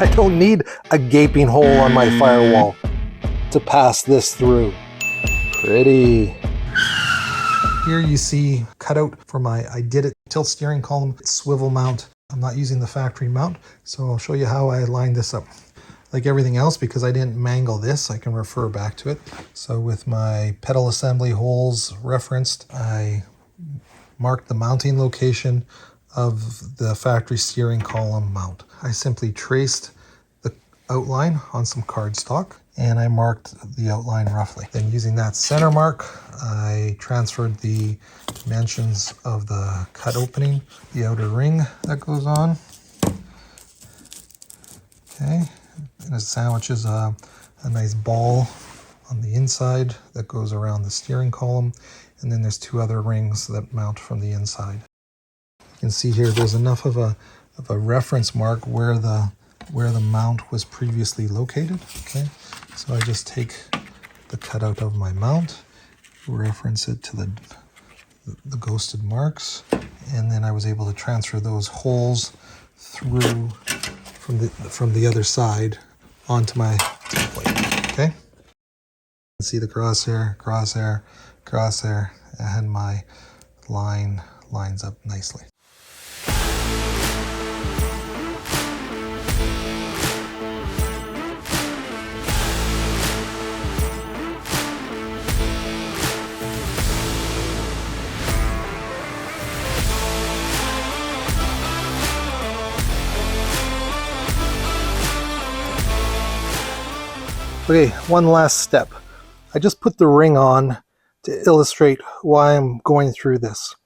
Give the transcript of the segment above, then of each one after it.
I don't need a gaping hole on my firewall to pass this through. Pretty. Here you see cutout for my Ididit tilt steering column swivel mount. I'm not using the factory mount, so I'll show you how I lined this up. Like everything else, because I didn't mangle this, I can refer back to it. So with my pedal assembly holes referenced, I marked the mounting location of the factory steering column mount. I simply traced the outline on some cardstock and I marked the outline roughly. Then using that center mark, I transferred the dimensions of the cut opening, the outer ring that goes on. Okay, and it sandwiches a nice ball on the inside that goes around the steering column. And then there's two other rings that mount from the inside. You can see here there's enough of a reference mark where the mount was previously located. Okay, so I just take the cutout of my mount, reference it to the ghosted marks, and then I was able to transfer those holes through from the other side onto my template. Okay, you can see the crosshair, crosshair, crosshair, and my line lines up nicely. Okay, one last step. I just put the ring on to illustrate why I'm going through this.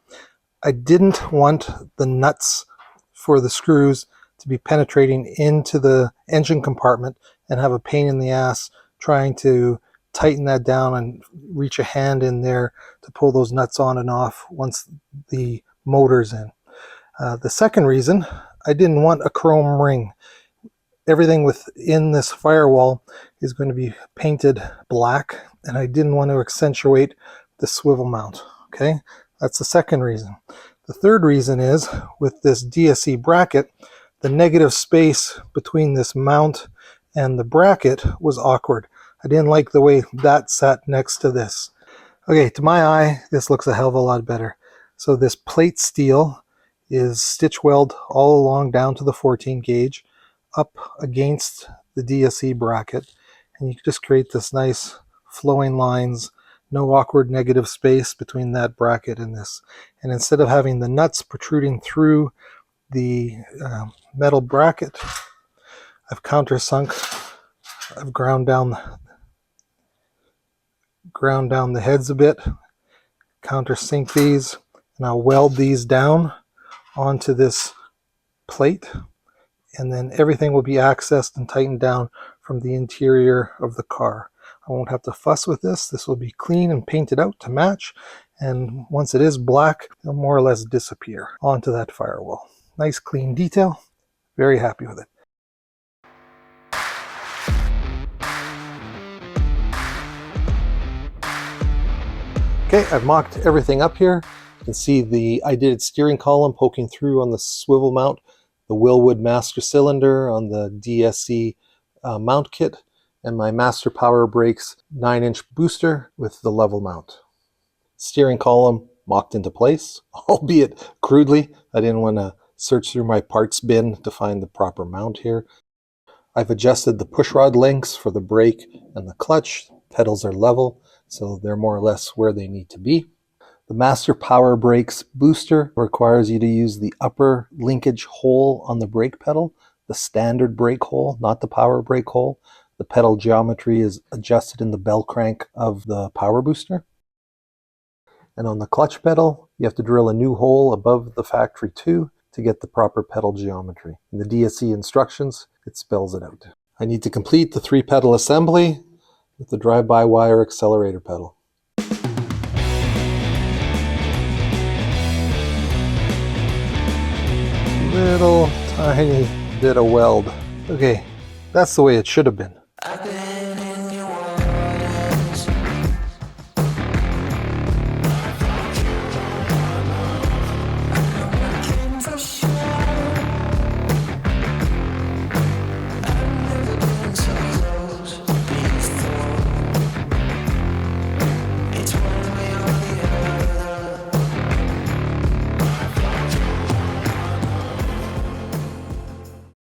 I didn't want the nuts for the screws to be penetrating into the engine compartment and have a pain in the ass trying to tighten that down and reach a hand in there to pull those nuts on and off once the motor's in. The second reason, I didn't want a chrome ring. Everything within this firewall is going to be painted black, and I didn't want to accentuate the swivel mount. Okay, that's the second reason. The third reason is with this DSC bracket, the negative space between this mount and the bracket was awkward. I didn't like the way that sat next to this. Okay, to my eye, this looks a hell of a lot better. So this plate steel is stitch weld all along down to the 14 gauge. Up against the DSC bracket, and you just create this nice flowing lines, no awkward negative space between that bracket and this. And instead of having the nuts protruding through the metal bracket, I've countersunk, I've ground down the heads a bit, countersink these, and I'll weld these down onto this plate. And then everything will be accessed and tightened down from the interior of the car. I won't have to fuss with this. This will be clean and painted out to match. And once it is black, it'll more or less disappear onto that firewall. Nice clean detail. Very happy with it. Okay, I've mocked everything up here. You can see the Ididit steering column poking through on the swivel mount, the Wilwood master cylinder on the DSC mount kit, and my master power brakes 9-inch booster with the level mount. Steering column mocked into place, albeit crudely. I didn't want to search through my parts bin to find the proper mount here. I've adjusted the pushrod lengths for the brake and the clutch. Pedals are level, so they're more or less where they need to be. The Master Power Brakes booster requires you to use the upper linkage hole on the brake pedal, the standard brake hole, not the power brake hole. The pedal geometry is adjusted in the bell crank of the power booster. And on the clutch pedal, you have to drill a new hole above the factory 2 to get the proper pedal geometry. In the DSC instructions, it spells it out. I need to complete the 3-pedal assembly with the drive-by-wire accelerator pedal. Little tiny bit of weld. Okay, that's the way it should have been.